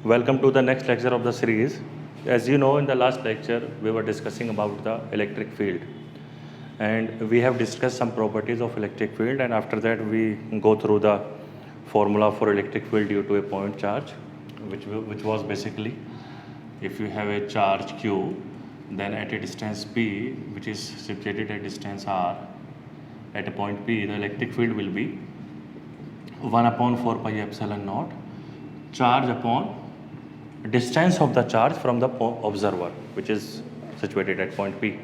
Welcome to the next lecture of the series. As you know, in the last lecture, we were discussing about the electric field. And we have discussed some properties of electric field, and after that we go through the formula for electric field due to a point charge, which was basically, if you have a charge Q, then at a distance P, which is situated at distance R, at a point P, the electric field will be 1 upon 4 pi epsilon naught charge upon distance of the charge from the observer, which is situated at point P.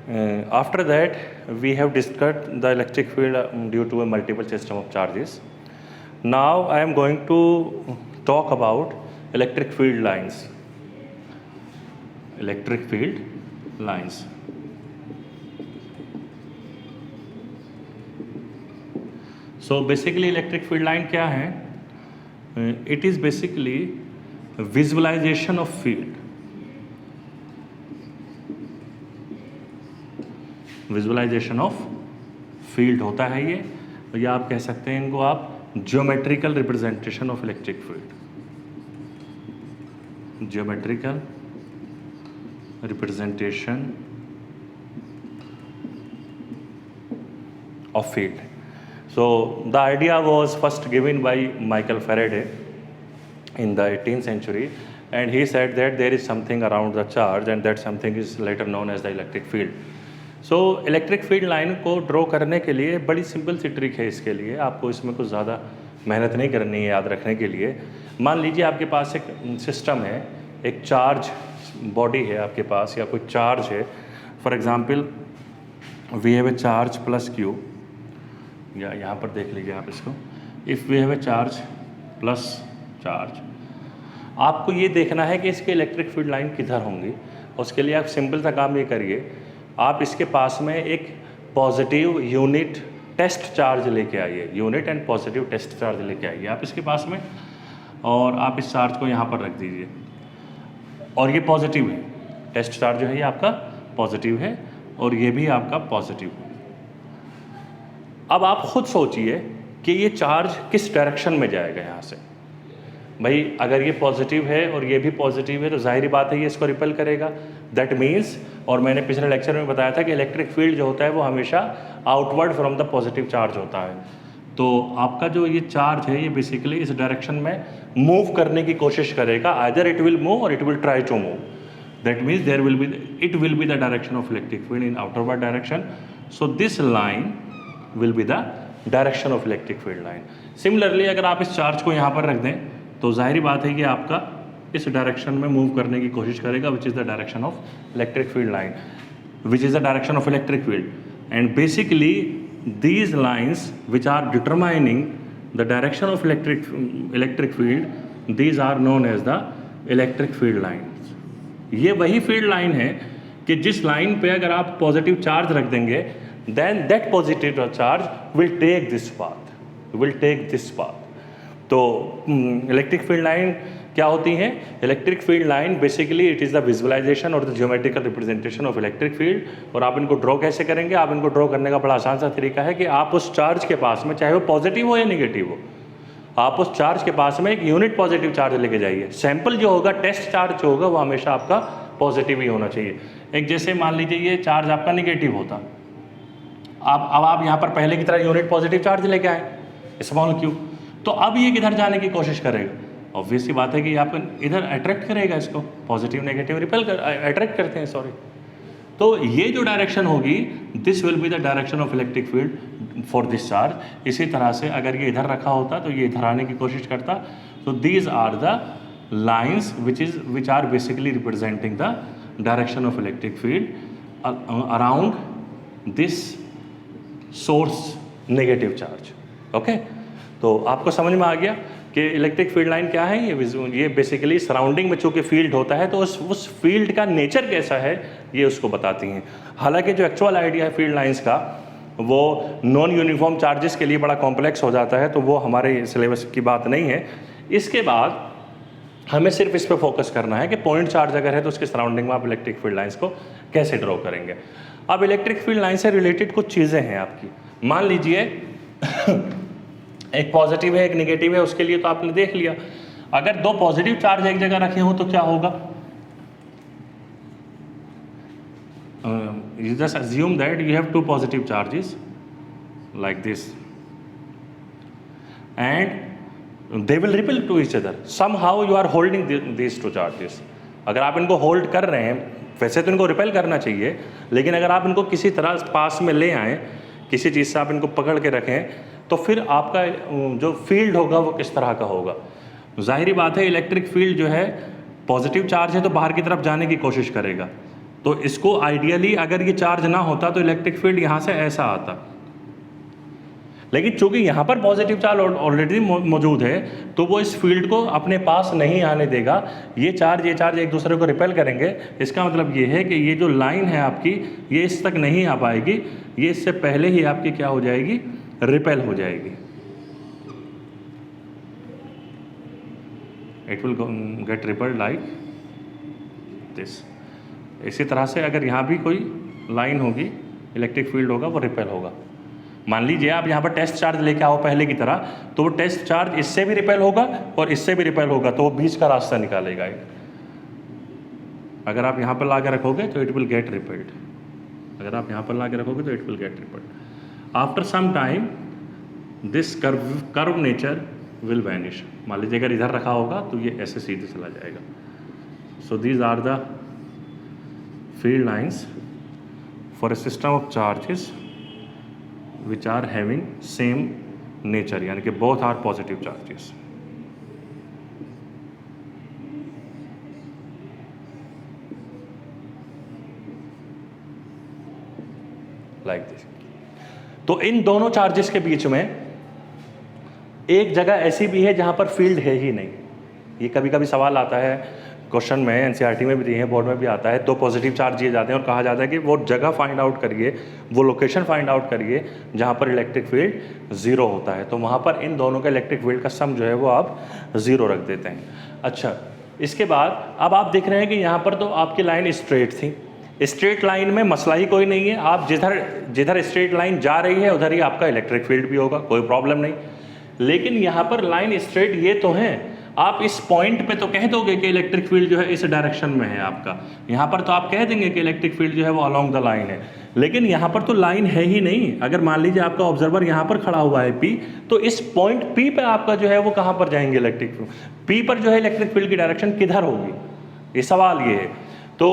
After that, we have discussed the electric field due to a multiple system of charges. Now I am going to talk about electric field lines. Electric field lines. So basically electric field line क्या है? It is basically visualization of field. Visualization of field होता है ये, या आप कह सकते हैं इनको आप geometrical representation of electric field. Geometrical representation of field. So the idea was first given by Michael Faraday in the 18th century, and he said that there is something around the charge and that something is later known as the electric field. So electric field line को draw करने के लिए बड़ी simple सी trick है. इसके लिए आपको इसमें कुछ ज़्यादा मेहनत नहीं करनी है याद रखने के लिए. मान लीजिए आपके पास एक सिस्टम है, एक चार्ज बॉडी है आपके पास, या कोई चार्ज है. For example we have a charge plus Q, या यहाँ पर देख लीजिए आप इसको. If we have a charge plus charge, आपको ये देखना है कि इसके इलेक्ट्रिक फील्ड लाइन किधर होंगी. उसके लिए आप सिंपल सा काम ये करिए, आप इसके पास में एक पॉजिटिव यूनिट टेस्ट चार्ज लेके आइए. Unit and positive test charge लेके आइए आप इसके पास में, और आप इस चार्ज को यहाँ पर रख दीजिए. और ये पॉजिटिव है, टेस्ट चार्ज जो है ये आपका पॉजिटिव है, और ये भी आपका पॉजिटिव है. अब आप खुद सोचिए कि ये चार्ज किस डायरेक्शन में जाएगा यहाँ से. भाई अगर ये पॉजिटिव है और ये भी पॉजिटिव है तो जाहिर बात है ये इसको रिपेल करेगा. दैट मीन्स, और मैंने पिछले लेक्चर में बताया था कि इलेक्ट्रिक फील्ड जो होता है वो हमेशा outward from the positive charge होता है. तो आपका जो ये चार्ज है ये बेसिकली इस डायरेक्शन में मूव करने की कोशिश करेगा. आइदर इट विल मूव और it will try to move. That means there will be, it will be the direction of electric field in outward direction. So this line will be the direction of electric field line. Similarly, अगर आप इस charge को यहाँ पर रख दें तो जाहिर बात है कि आपका इस डायरेक्शन में मूव करने की कोशिश करेगा, which is the direction of electric field line, which is the direction of electric field. And basically these lines which are determining the direction of electric field, these are known as the electric field lines. ये वही field line है कि जिस line पे अगर आप positive charge रख देंगे, then that positive charge will take this path. तो इलेक्ट्रिक फील्ड लाइन क्या होती हैं? Electric field line basically it is the visualisation और the geometrical representation of electric field. और आप इनको ड्रॉ कैसे करेंगे? आप इनको ड्रॉ करने का बड़ा आसान सा तरीका है कि आप उस चार्ज के पास में, चाहे वो पॉजिटिव हो या निगेटिव हो, आप उस चार्ज के पास में एक यूनिट पॉजिटिव चार्ज लेके जाइए. सैंपल जो होगा, टेस्ट चार्ज जो होगा, वो हमेशा आपका पॉजिटिव ही होना चाहिए. एक जैसे मान लीजिए ये चार्ज आपका निगेटिव होता, अब आप यहाँ पर पहले की तरह यूनिट पॉजिटिव चार्ज लेके आए स्मॉल क्यू, तो अब ये किधर जाने की कोशिश करेगा? ऑब्वियस सी बात है कि आप इधर अट्रैक्ट करेगा इसको. पॉजिटिव नेगेटिव रिपेल अट्रैक्ट करते हैं, सॉरी. तो ये जो डायरेक्शन होगी, this will be the direction of electric field for this charge. इसी तरह से अगर ये इधर रखा होता तो ये इधर आने की कोशिश करता. तो these are the lines which are basically representing the direction of electric field around this source negative charge. Okay, तो आपको समझ में आ गया कि इलेक्ट्रिक फील्ड लाइन क्या है. ये बेसिकली सराउंडिंग में चूँकि फील्ड होता है तो उस फील्ड का नेचर कैसा है ये उसको बताती हैं. हालांकि जो एक्चुअल आइडिया है फील्ड लाइंस का वो नॉन यूनिफॉर्म चार्जेस के लिए बड़ा कॉम्प्लेक्स हो जाता है, तो वो हमारे सिलेबस की बात नहीं है. इसके बाद हमें सिर्फ इस पर फोकस करना है कि पॉइंट चार्ज अगर है तो उसके सराउंडिंग में आप इलेक्ट्रिक फील्ड लाइंस को कैसे ड्रॉ करेंगे. अब इलेक्ट्रिक फील्ड लाइन से रिलेटेड कुछ चीज़ें हैं आपकी. मान लीजिए एक पॉजिटिव है एक नेगेटिव है, उसके लिए तो आपने देख लिया. अगर दो पॉजिटिव चार्ज एक जगह रखे हो तो क्या होगा? You just assume that you have two positive charges like this and they will repel to each other. Somehow you are holding these two charges. अगर आप इनको होल्ड कर रहे हैं, वैसे तो इनको रिपेल करना चाहिए, लेकिन अगर आप इनको किसी तरह पास में ले आएँ, किसी चीज़ से आप इनको पकड़ के रखें, तो फिर आपका जो फील्ड होगा वो किस तरह का होगा? जाहिर बात है इलेक्ट्रिक फील्ड जो है पॉजिटिव चार्ज है तो बाहर की तरफ जाने की कोशिश करेगा। तो इसको आइडियली अगर ये चार्ज ना होता तो इलेक्ट्रिक फील्ड यहाँ से ऐसा आता, लेकिन चूंकि यहाँ पर पॉजिटिव चार्ज ऑलरेडी मौजूद है तो वो इस फील्ड को अपने पास नहीं आने देगा। ये चार्ज एक दूसरे को रिपेल करेंगे। इसका मतलब ये है कि ये जो लाइन है आपकी ये इस तक नहीं आ पाएगी, ये इससे पहले ही आपकी क्या हो जाएगी? रिपेल हो जाएगी। It will get repelled like this. इसी तरह से अगर यहाँ भी कोई लाइन होगी, इलेक्ट्रिक फील्ड होगा, वो रिपेल होगा। मान लीजिए आप यहाँ पर टेस्ट चार्ज लेके आओ पहले की तरह, तो वो टेस्ट चार्ज इससे भी रिपेल होगा और इससे भी रिपेल होगा, तो वो बीच का रास्ता निकालेगा एक। अगर आप यहाँ पर ला के रखोगे तो इट विल गेट रिपेल्ड, अगर आप यहाँ पर ला के रखोगे तो it will get repelled. After some time this curve nature will vanish. मान लीजिए अगर इधर रखा होगा तो ये ऐसे सीधे चला जाएगा। So these are the field lines for a system of charges which are having same nature, यानी कि both are positive charges. Like this. तो इन दोनों चार्जेस के बीच में एक जगह ऐसी भी है जहां पर फील्ड है ही नहीं। ये कभी कभी सवाल आता है क्वेश्चन में, एनसीईआरटी में भी दिए हैं, बोर्ड में भी आता है। दो पॉजिटिव चार्ज दिए जाते हैं और कहा जाता है कि वो जगह फाइंड आउट करिए, वो लोकेशन फाइंड आउट करिए जहाँ पर इलेक्ट्रिक फील्ड ज़ीरो होता है। तो वहाँ पर इन दोनों के इलेक्ट्रिक फील्ड का सम जो है वो आप ज़ीरो रख देते हैं। अच्छा, इसके बाद अब आप देख रहे हैं कि यहाँ पर तो आपकी लाइन स्ट्रेट थी। स्ट्रेट लाइन में मसला ही कोई नहीं है, आप जिधर स्ट्रेट लाइन जा रही है उधर ही आपका इलेक्ट्रिक फील्ड भी होगा, कोई प्रॉब्लम नहीं। लेकिन यहाँ पर लाइन स्ट्रेट ये तो है, आप इस पॉइंट पे तो कह दोगे कि इलेक्ट्रिक फील्ड जो है इस डायरेक्शन में है आपका। यहाँ पर तो आप कह देंगे कि इलेक्ट्रिक फील्ड जो है वो अलोंग द लाइन है, लेकिन यहाँ पर तो लाइन है ही नहीं। अगर मान लीजिए आपका ऑब्जर्वर यहाँ पर खड़ा हुआ है P, तो इस पॉइंट P पे आपका जो है वो कहाँ पर जाएंगे इलेक्ट्रिक फील्ड? P पर जो है इलेक्ट्रिक फील्ड की डायरेक्शन किधर होगी, ये सवाल ये है। तो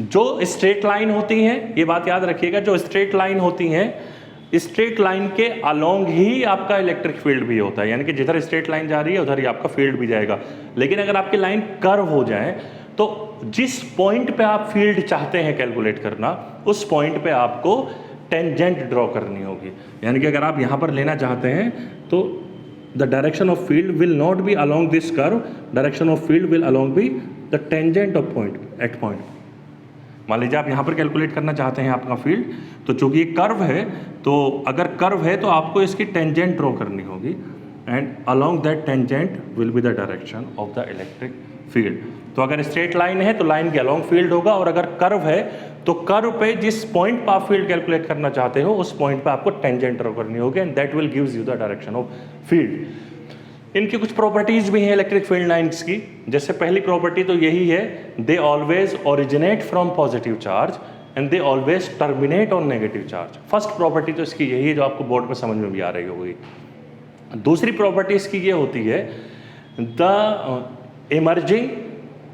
जो स्ट्रेट लाइन होती हैं, ये बात याद रखिएगा, जो स्ट्रेट लाइन होती हैं, स्ट्रेट लाइन के अलोंग ही आपका इलेक्ट्रिक फील्ड भी होता है, यानी कि जिधर स्ट्रेट लाइन जा रही है उधर ही आपका फील्ड भी जाएगा। लेकिन अगर आपकी लाइन कर्व हो जाए तो जिस पॉइंट पे आप फील्ड चाहते हैं कैलकुलेट करना, उस पॉइंट पे आपको टेंजेंट ड्रॉ करनी होगी। यानी कि अगर आप यहाँ पर लेना चाहते हैं तो the direction of field will not be along this curve, direction of field will along be the tangent of point at point. मान लीजिए आप यहाँ पर कैलकुलेट करना चाहते हैं आपका फील्ड, तो चूंकि ये कर्व है, तो अगर कर्व है तो आपको इसकी टेंजेंट ड्रॉ करनी होगी, and along that tangent will be the direction of the electric field. तो अगर स्ट्रेट लाइन है तो लाइन के अलोंग फील्ड होगा, और अगर कर्व है तो कर्व पे जिस पॉइंट पर आप फील्ड कैलकुलेट करना चाहते हो उस पॉइंट पे आपको टेंजेंट ड्रॉ करनी होगी, and that will gives you the direction of field. इनकी कुछ प्रॉपर्टीज भी हैं इलेक्ट्रिक फील्ड लाइंस की। जैसे पहली प्रॉपर्टी तो यही है, they always originate from positive charge and they always terminate on negative charge. First property तो इसकी यही है जो आपको बोर्ड पर समझ में भी आ रही होगी। दूसरी प्रॉपर्टी इसकी ये होती है, the emerging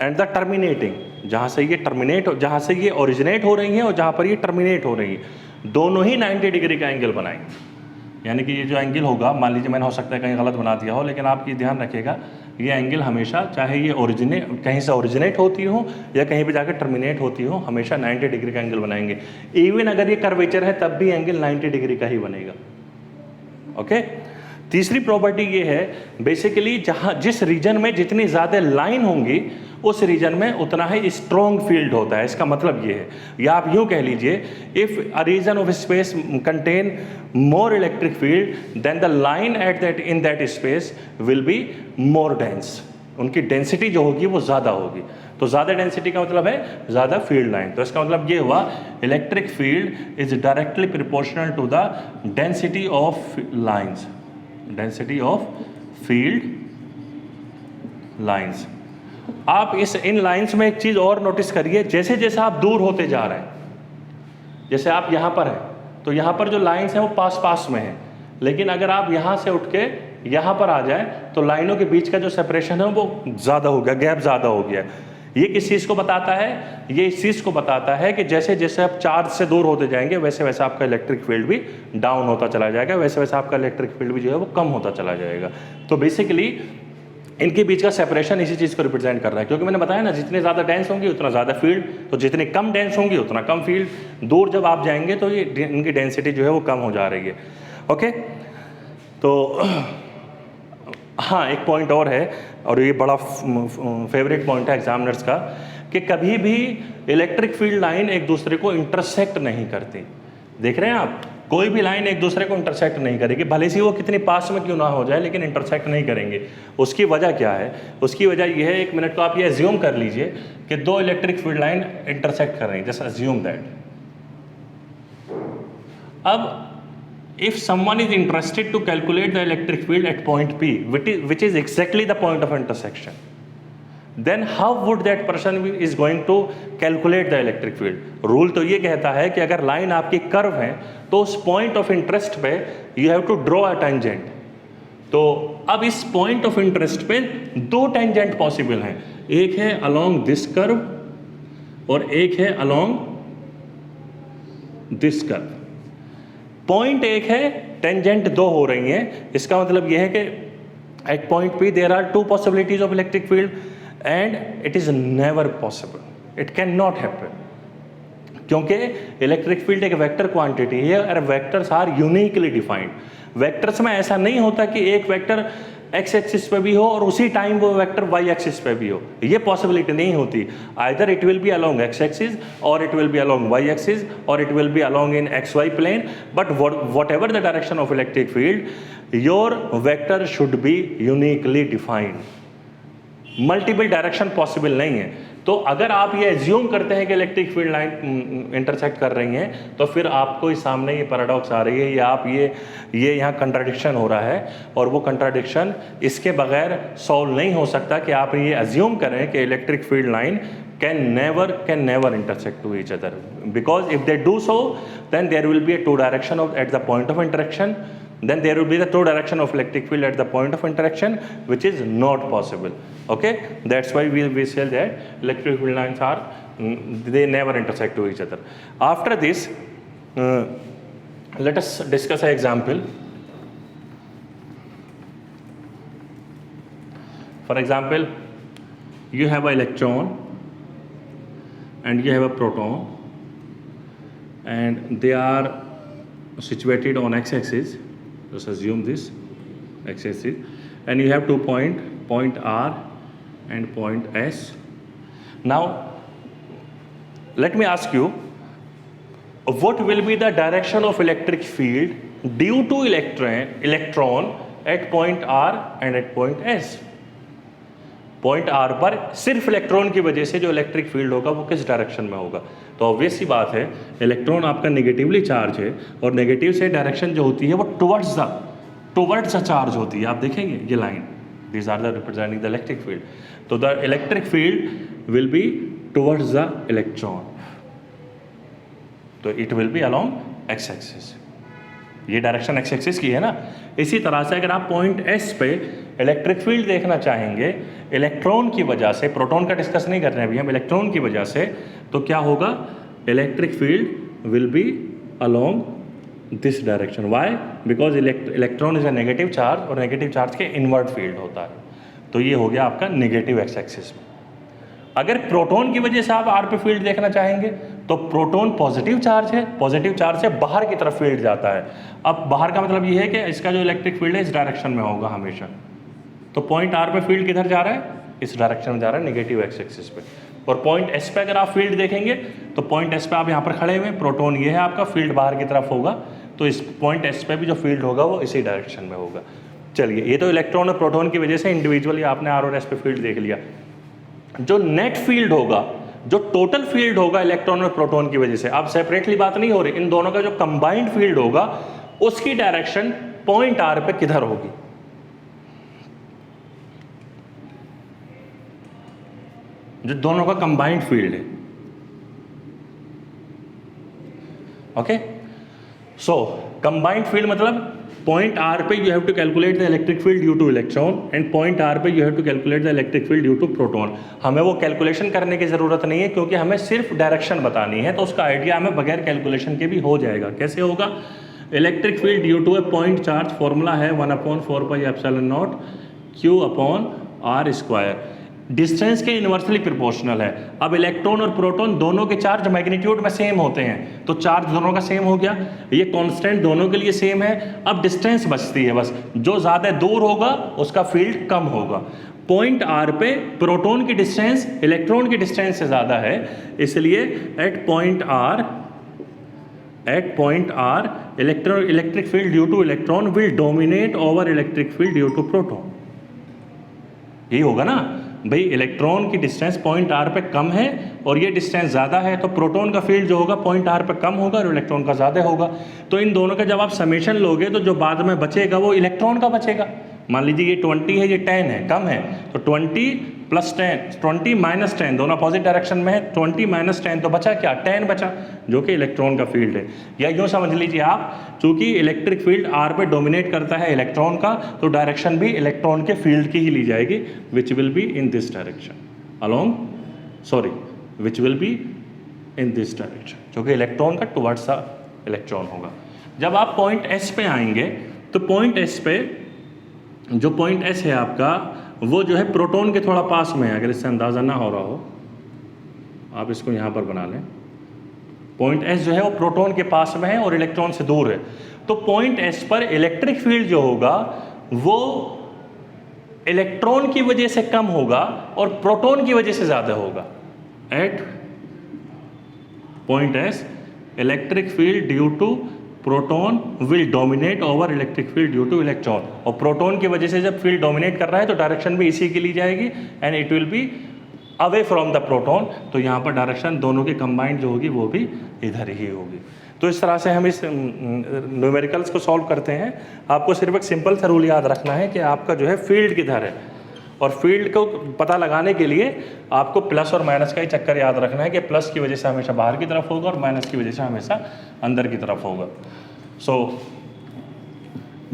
and the terminating. जहाँ से ये जहाँ से ये ओरिजिनेट हो रही हैं और जहाँ पर ये टर्मिनेट हो रही हैं, दोनों ही 90 डिग्री का एंगल बनाएंगे। यानी कि ये जो एंगल होगा, मान लीजिए मैंने हो सकता है कहीं गलत बना दिया हो, लेकिन आप ये ध्यान रखिएगा, ये एंगल हमेशा, चाहे ये कहीं से ओरिजिनेट होती हो या कहीं पे जाकर टर्मिनेट होती हो, हमेशा 90 डिग्री का एंगल बनाएंगे। इवन अगर ये कर्वेचर है तब भी एंगल 90 डिग्री का ही बनेगा। ओके। तीसरी प्रॉपर्टी ये है, बेसिकली जिस रीजन में जितनी ज़्यादा लाइन होंगी उस रीजन में उतना ही स्ट्रॉन्ग फील्ड होता है। इसका मतलब ये है, या आप यूँ कह लीजिए, if a region of space contain more electric field then the line in that space will be more dense. उनकी डेंसिटी जो होगी वो ज़्यादा होगी। तो ज़्यादा डेंसिटी का मतलब है ज़्यादा फील्ड लाइन। तो इसका मतलब ये हुआ, electric field is directly proportional to the density of lines, density of field lines. आप इन लाइंस में एक चीज़ और नोटिस करिए, जैसे जैसे आप दूर होते जा रहे हैं, जैसे आप यहाँ पर हैं तो यहाँ पर जो लाइंस हैं वो पास पास में हैं, लेकिन अगर आप यहाँ से उठ के यहाँ पर आ जाए तो लाइनों के बीच का जो सेपरेशन है वो ज़्यादा हो गया, गैप ज़्यादा हो गया। ये किस चीज़ को बताता है? ये इस चीज़ को बताता है कि जैसे जैसे आप चार्ज से दूर होते जाएंगे वैसे वैसे आपका इलेक्ट्रिक फील्ड भी डाउन होता चला जाएगा, वैसे वैसे आपका इलेक्ट्रिक फील्ड भी जो है वो कम होता चला जाएगा। तो बेसिकली इनके बीच का सेपरेशन इसी चीज़ को रिप्रेजेंट कर रहा है, क्योंकि मैंने बताया ना जितने ज़्यादा डेंस होंगी उतना ज़्यादा फील्ड, तो जितनी कम डेंस होंगी उतना कम फील्ड। दूर जब आप जाएंगे तो ये इनकी डेंसिटी जो है वो कम हो जा रही है। ओके, तो हाँ एक पॉइंट और है, और ये बड़ा फेवरेट पॉइंट है एग्जामिनर्स का, कि कभी भी इलेक्ट्रिक फील्ड लाइन एक दूसरे को इंटरसेक्ट नहीं करती। देख रहे हैं आप, कोई भी लाइन एक दूसरे को इंटरसेक्ट नहीं करेगी, भले से वो कितनी पास में क्यों ना हो जाए, लेकिन इंटरसेक्ट नहीं करेंगे। उसकी वजह क्या है? उसकी वजह ये है, एक मिनट को आप ये अज्यूम कर लीजिए कि दो इलेक्ट्रिक फील्ड लाइन इंटरसेक्ट कर रही हैं, जस्ट अज्यूम दैट। अब if someone is interested to calculate the electric field at point P, which is exactly the point of intersection, then how would that person is going to calculate the electric field? Rule तो ये कहता है कि अगर line आपकी curve है तो उस पॉइंट ऑफ इंटरेस्ट पे you have to draw a tangent. तो अब इस पॉइंट ऑफ इंटरेस्ट पे दो टेंजेंट पॉसिबल हैं, एक है अलोंग दिस कर्व और एक है अलोंग दिस कर्व। पॉइंट एक है, टेंजेंट दो हो रही हैं, इसका मतलब यह है कि at point P there are two possibilities of electric field and it is never possible, it can not happen, क्योंकि इलेक्ट्रिक फील्ड एक वेक्टर क्वांटिटी है और vectors are uniquely defined. Vectors में ऐसा नहीं होता कि एक वेक्टर एक्स एक्सिस पे भी हो और उसी टाइम वो वेक्टर वाई एक्सिस पे भी हो, ये पॉसिबिलिटी नहीं होती। Either it will be along X axis और it will be along Y axis और it will be along in X Y plane, but whatever the direction of electric field your vector should be uniquely defined. Multiple direction possible नहीं है। तो अगर आप ये assume करते हैं कि इलेक्ट्रिक फील्ड लाइन इंटरसेक्ट कर रही हैं, तो फिर आपको इस सामने ये पैराडॉक्स आ रही है, या आप ये यहाँ कंट्राडिक्शन हो रहा है, और वो कंट्राडिक्शन इसके बगैर सॉल्व नहीं हो सकता कि आप ये एज्यूम करें कि electric field line can never intersect to each other, because if they do so then there will be a two direction at the point of interaction, then there will be the two direction of electric field at the point of interaction, which is not possible. Okay, that's why we say that electric field lines are they never intersect to each other. After this let us discuss an example. For example, you have an electron and you have a proton, and they are situated on x-axis. Just assume this x-axis, and you have 2 points, point R and point S. Now let me ask you, what will be the direction of electric field due to electron at point R and at point S? Point R पर सिर्फ electron की वजह से जो electric field होगा वो किस direction में होगा? तो ऑब्वियस सी बात है, इलेक्ट्रॉन आपका नेगेटिवली चार्ज है, और नेगेटिव से डायरेक्शन जो होती है वो टुवर्ड्स द चार्ज होती है। आप देखेंगे ये line, these are the representing the electric field. तो the electric field will be towards the electron, तो it will be along X axis. ये डायरेक्शन एक्स एक्सिस की है ना। इसी तरह से अगर आप पॉइंट एस पे इलेक्ट्रिक फील्ड देखना चाहेंगे इलेक्ट्रॉन की वजह से, प्रोटॉन का डिस्कस नहीं कर रहे हैं अभी हम, इलेक्ट्रॉन की वजह से, तो क्या होगा? Electric field will be along this direction. Why? Because electron is a negative charge, और नेगेटिव चार्ज के इनवर्ट फील्ड होता है। तो ये हो गया आपका नेगेटिव एक्स एक्सिस में। अगर प्रोटॉन की वजह से आप आर पे फील्ड देखना चाहेंगे तो प्रोटॉन पॉजिटिव चार्ज है, पॉजिटिव चार्ज से बाहर की तरफ फील्ड जाता है। अब बाहर का मतलब ये है कि इसका जो इलेक्ट्रिक फील्ड है इस डायरेक्शन में होगा हमेशा। तो पॉइंट आर पे फील्ड किधर जा रहा है? इस डायरेक्शन में जा रहा है, नेगेटिव एक्स एक्सिस पे। और पॉइंट एस पे अगर आप फील्ड देखेंगे तो पॉइंट एस पे आप यहाँ पर खड़े हुए, प्रोटॉन ये है आपका, फील्ड बाहर की तरफ होगा, तो इस पॉइंट एस पे भी जो फील्ड होगा वो इसी डायरेक्शन में होगा। चलिए, ये तो इलेक्ट्रॉन और प्रोटॉन की वजह से इंडिविजुअली आपने आर और एस पे फील्ड देख लिया। जो नेट फील्ड होगा, जो टोटल फील्ड होगा इलेक्ट्रॉन और प्रोटॉन की वजह से, अब सेपरेटली बात नहीं हो रही, इन दोनों का जो कंबाइंड फील्ड होगा उसकी डायरेक्शन पॉइंट आर पे किधर होगी? जो दोनों का कंबाइंड फील्ड है। ओके, सो कंबाइंड फील्ड मतलब पॉइंट आर पे you have to calculate the electric field due to electron and point R पे you have to calculate the electric field due to proton. हमें वो calculation करने की ज़रूरत नहीं है क्योंकि हमें सिर्फ डायरेक्शन बतानी है, तो उसका आइडिया हमें बगैर कैलकुलेशन के भी हो जाएगा। कैसे होगा? Electric field due to a point charge, formula है 1/4πε0 Q/r²। डिस्टेंस के इन्वर्सली प्रोपोर्शनल है। अब इलेक्ट्रॉन और प्रोटॉन दोनों के चार्ज मैग्नीट्यूड में सेम होते हैं, तो चार्ज दोनों का सेम हो गया, ये कांस्टेंट दोनों के लिए सेम है। अब डिस्टेंस बचती है बस, जो ज़्यादा दूर होगा उसका फील्ड कम होगा। पॉइंट आर पे प्रोटॉन की डिस्टेंस इलेक्ट्रॉन की डिस्टेंस से ज़्यादा है, इसलिए at point R electric field due to electron will dominate over electric field due to proton. यही होगा ना भाई, इलेक्ट्रॉन की डिस्टेंस पॉइंट आर पे कम है और ये डिस्टेंस ज़्यादा है, तो प्रोटॉन का फील्ड जो होगा पॉइंट आर पे कम होगा और इलेक्ट्रॉन का ज़्यादा होगा। तो इन दोनों का जब आप समेशन लोगे तो जो बाद में बचेगा वो इलेक्ट्रॉन का बचेगा। मान लीजिए ये 20 है, ये 10 है, कम है, तो 20 + 10, 20 - 10 दोनों अपोजिट डायरेक्शन में है, 20 - 10 तो बचा क्या? 10 बचा, जो कि इलेक्ट्रॉन का फील्ड है। या यूँ समझ लीजिए आप, चूंकि इलेक्ट्रिक फील्ड आर पे डोमिनेट करता है इलेक्ट्रॉन का, तो डायरेक्शन भी इलेक्ट्रॉन के फील्ड की ही ली जाएगी, which will be in this direction which will be in this direction, जो कि इलेक्ट्रॉन का टुवर्ड्स द इलेक्ट्रॉन होगा। जब आप पॉइंट एस पे आएंगे तो पॉइंट एस पे जो पॉइंट एस है आपका, वो जो है प्रोटॉन के थोड़ा पास में है। अगर इससे अंदाज़ा ना हो रहा हो, आप इसको यहाँ पर बना लें। पॉइंट एस जो है वो प्रोटॉन के पास में है और इलेक्ट्रॉन से दूर है, तो पॉइंट एस पर इलेक्ट्रिक फील्ड जो होगा वो इलेक्ट्रॉन की वजह से कम होगा और प्रोटॉन की वजह से ज़्यादा होगा। At point S electric field due to proton will dominate over electric field due to electron, और प्रोटॉन की वजह से जब फील्ड डोमिनेट कर रहा है तो डायरेक्शन भी इसी के लिए जाएगी and it will be away from the proton. तो यहाँ पर डायरेक्शन दोनों की कंबाइंड जो होगी वो भी इधर ही होगी। तो इस तरह से हम इस न्यूमेरिकल्स को सॉल्व करते हैं। आपको सिर्फ एक सिंपल सा रूल याद रखना है कि आपका जो है फील्ड किधर है, और फील्ड को पता लगाने के लिए आपको प्लस और माइनस का ही चक्कर याद रखना है कि प्लस की वजह से हमेशा बाहर की तरफ होगा और माइनस की वजह से हमेशा अंदर की तरफ होगा। So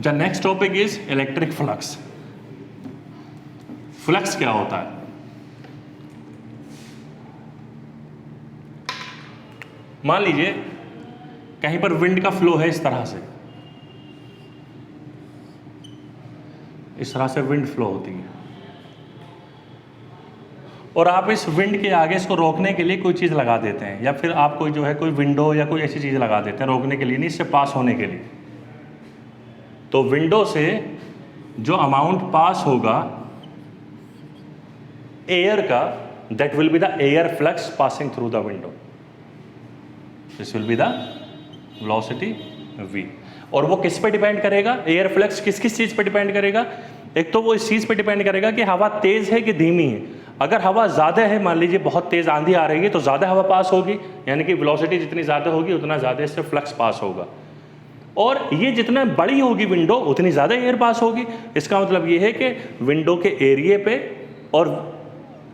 the next topic is electric flux. Flux क्या होता है? मान लीजिए कहीं पर विंड का फ्लो है, इस तरह से विंड फ्लो होती है, और आप इस विंड के आगे इसको रोकने के लिए कोई चीज़ लगा देते हैं, या फिर आप कोई जो है कोई विंडो या कोई ऐसी चीज़ लगा देते हैं रोकने के लिए, नहीं इससे पास होने के लिए। तो विंडो से जो अमाउंट पास होगा एयर का, that will be the air flux passing through the window, this will be the velocity v। और वो किस पे डिपेंड करेगा? एयर फ्लक्स किस किस चीज़ पे डिपेंड करेगा? एक तो वो इस चीज़ पे डिपेंड करेगा कि हवा तेज़ है कि धीमी है। अगर हवा ज़्यादा है, मान लीजिए बहुत तेज़ आंधी आ रही है, तो ज़्यादा हवा पास होगी, यानी कि वेलोसिटी जितनी ज़्यादा होगी उतना ज़्यादा इससे फ्लक्स पास होगा। और ये जितना बड़ी होगी विंडो उतनी ज़्यादा एयर पास होगी। इसका मतलब ये है कि विंडो के एरिए पे और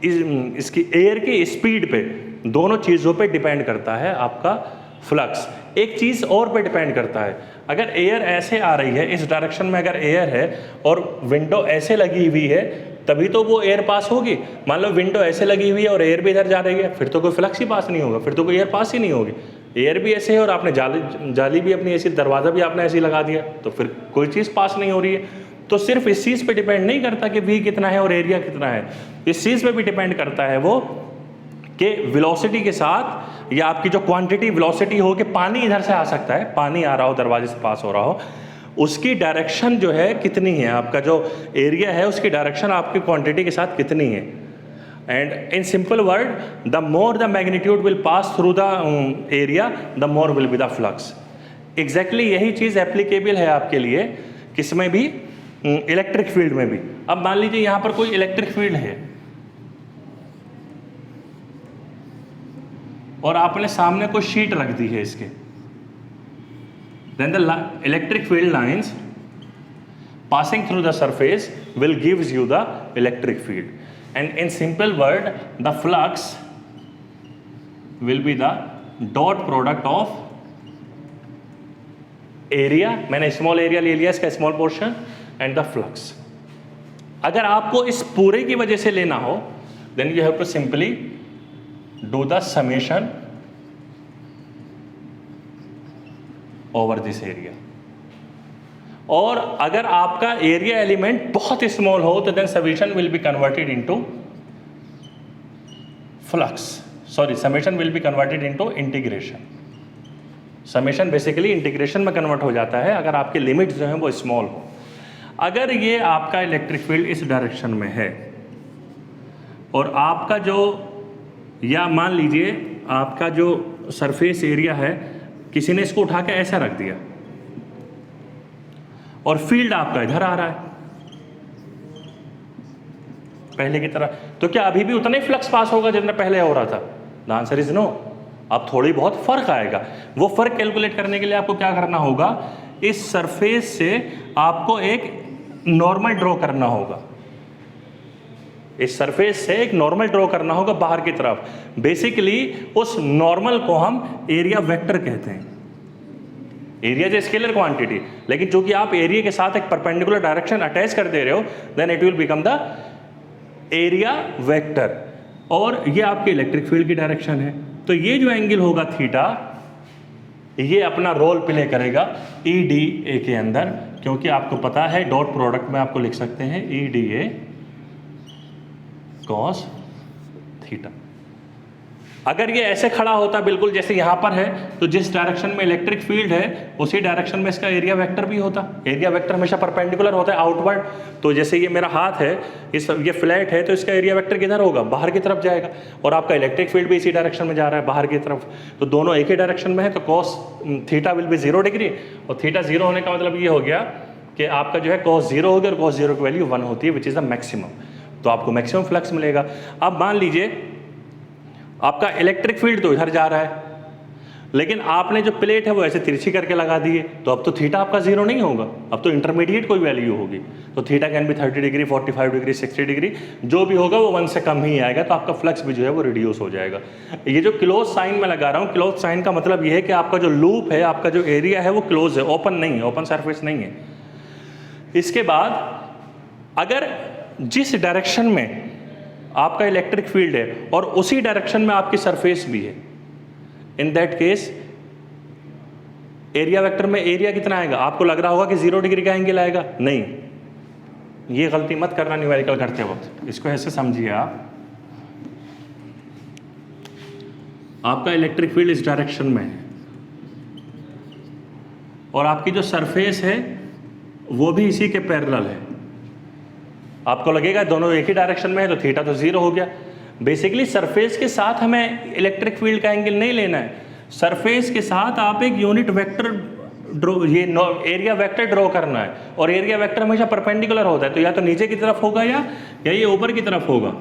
इसकी एयर की स्पीड पे, दोनों चीज़ों पे डिपेंड करता है आपका फ्लक्स। एक चीज़ और पे डिपेंड करता है, अगर एयर ऐसे आ रही है, इस डायरेक्शन में अगर एयर है और विंडो ऐसे लगी हुई है, तभी तो वो एयर पास होगी। मान लो विंडो ऐसे लगी हुई है और एयर भी इधर जा रही है, फिर तो कोई फ्लक्स ही पास नहीं होगा, फिर तो कोई एयर पास ही नहीं होगी। एयर भी ऐसे है और आपने जाली भी अपनी ऐसी, दरवाज़ा भी आपने ऐसे लगा दिया, तो फिर कोई चीज़ पास नहीं हो रही है। तो सिर्फ इस चीज़ पे डिपेंड नहीं करता कि v कितना है और एरिया कितना है, इस चीज़ पे भी डिपेंड करता है वो कि वेलोसिटी के साथ, या आपकी जो क्वांटिटी वेलोसिटी हो कि पानी इधर से आ सकता है, पानी आ रहा हो, दरवाजे से पास हो रहा हो, उसकी डायरेक्शन जो है कितनी है, आपका जो एरिया है उसकी डायरेक्शन आपकी क्वांटिटी के साथ कितनी है। And in simple word, the more the magnitude will pass through the area, the more will be the flux. Exactly यही चीज़ एप्लीकेबल है आपके लिए किसमें भी, इलेक्ट्रिक फील्ड में भी। अब मान लीजिए यहाँ पर कोई इलेक्ट्रिक फील्ड है और आपने सामने कोई शीट रख दी है इसके, then the electric field lines passing through the surface will gives you the electric field. And in simple word, the flux will be the dot product of area, मैंने small area ले लिया इसका small portion, and the flux. अगर आपको इस पूरे की वजह से लेना हो then you have to simply do the summation over this area. और अगर आपका एरिया एलिमेंट बहुत स्मॉल हो तो then summation will be converted into flux, sorry summation will be converted into integration. Summation basically integration में convert हो जाता है अगर आपके लिमिट जो हैं वो स्मॉल हो. अगर ये आपका इलेक्ट्रिक फील्ड इस डायरेक्शन में है और आपका जो, या मान लीजिए आपका जो सरफेस एरिया है किसी ने इसको उठा के ऐसा रख दिया और फील्ड आपका इधर आ रहा है पहले की तरह, तो क्या अभी भी उतना ही फ्लक्स पास होगा जितना पहले हो रहा था? The answer is no. अब थोड़ी बहुत फर्क आएगा. वो फर्क कैलकुलेट करने के लिए आपको क्या करना होगा, इस सरफेस से आपको एक नॉर्मल ड्रॉ करना होगा. इस सरफेस से एक नॉर्मल ड्रॉ करना होगा बाहर की तरफ. बेसिकली उस नॉर्मल को हम एरिया वेक्टर कहते हैं. एरिया इज स्केलर क्वांटिटी, लेकिन चूंकि आप एरिया के साथ एक परपेंडिकुलर डायरेक्शन अटैच कर दे रहे हो then it will become the area vector. और ये आपके इलेक्ट्रिक फील्ड की डायरेक्शन है. तो ये जो एंगल होगा थीटा, ये अपना रोल प्ले करेगा ई डी ए के अंदर, क्योंकि आपको पता है डॉट प्रोडक्ट में आपको लिख सकते हैं E D A cos theta. अगर ये ऐसे खड़ा होता बिल्कुल जैसे यहाँ पर है तो जिस डायरेक्शन में इलेक्ट्रिक फील्ड है उसी डायरेक्शन में इसका एरिया वेक्टर भी होता. एरिया वेक्टर हमेशा परपेंडिकुलर होता है आउटवर्ड. तो जैसे ये मेरा हाथ है, ये फ्लैट है, तो इसका एरिया वेक्टर किधर होगा? बाहर की तरफ जाएगा. और आपका इलेक्ट्रिक फील्ड भी इसी डायरेक्शन में जा रहा है बाहर की तरफ. तो दोनों एक ही डायरेक्शन में है, तो cos theta will be 0 degree. और थीटा 0 होने का मतलब ये हो गया कि आपका जो है कॉस 0 हो गया और कॉस 0 की वैल्यू 1 होती है, विच इज़ द मैक्सिमम. तो आपको मैक्सिमम फ्लक्स मिलेगा. अब मान लीजिए आपका इलेक्ट्रिक फील्ड तो इधर जा रहा है, लेकिन आपने जो प्लेट है वो ऐसे तिरछी करके लगा दी है, तो अब तो थीटा आपका 0 नहीं होगा, अब तो इंटरमीडिएट कोई वैल्यू होगी. तो थीटा कैन भी 30 डिग्री, 45 डिग्री, 60 डिग्री, जो भी होगा वो 1 से कम ही आएगा. तो आपका फ्लक्स भी जो है वो रिड्यूस हो जाएगा. ये जो क्लोज साइन में लगा रहा हूँ, क्लोज साइन का मतलब ये है कि आपका जो लूप है, आपका जो एरिया है वो क्लोज है, ओपन नहीं है, ओपन सरफेस नहीं है. इसके बाद अगर जिस डायरेक्शन में आपका इलेक्ट्रिक फील्ड है और उसी डायरेक्शन में आपकी सरफेस भी है, in that case area vector में एरिया कितना आएगा? आपको लग रहा होगा कि 0 डिग्री का एंगल आएगा, नहीं. ये गलती मत करना न्यूमेरिकल करते वक्त. इसको ऐसे समझिए आप, आपका इलेक्ट्रिक फील्ड इस डायरेक्शन में है और आपकी जो सरफेस है वो भी इसी के पैरेलल है. आपको लगेगा दोनों एक ही डायरेक्शन में है तो थीटा तो 0 हो गया. बेसिकली सरफेस के साथ हमें इलेक्ट्रिक फील्ड का एंगल नहीं लेना है. सरफेस के साथ आप एक यूनिट वेक्टर ड्रॉ, ये एरिया वेक्टर ड्रॉ करना है. और एरिया वेक्टर हमेशा परपेंडिकुलर होता है, तो या तो नीचे की तरफ होगा या ये ऊपर की तरफ होगा.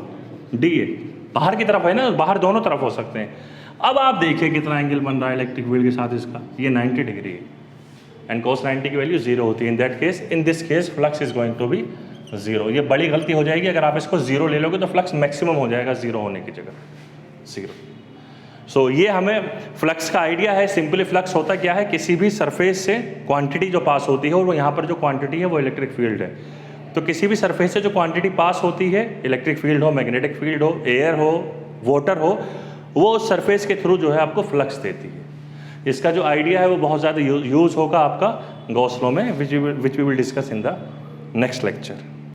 डी ए बाहर की तरफ है ना, बाहर दोनों तरफ हो सकते हैं. अब आप देखिए कितना एंगल बन रहा है इलेक्ट्रिक फील्ड के साथ इसका, ये 90 डिग्री है एंड cos 90 की वैल्यू 0 होती है. In that case, in this case flux is going to be 0. ये बड़ी गलती हो जाएगी अगर आप इसको 0 ले लोगे तो फ्लक्स मैक्सिमम हो जाएगा 0 होने की जगह 0. सो ये हमें फ्लक्स का आइडिया है. सिंपली फ्लक्स होता क्या है, किसी भी सरफेस से क्वांटिटी जो पास होती है, और वो यहाँ पर जो क्वांटिटी है वो इलेक्ट्रिक फील्ड है. तो किसी भी सरफेस से जो क्वांटिटी पास होती है, इलेक्ट्रिक फील्ड हो, मैग्नेटिक फील्ड हो, एयर हो, वाटर हो, वो उस सरफेस के थ्रू जो है आपको फ्लक्स देती है. इसका जो आइडिया है वो बहुत ज़्यादा यूज़ होगा आपका गॉस लॉ में, which we will discuss in the next lecture.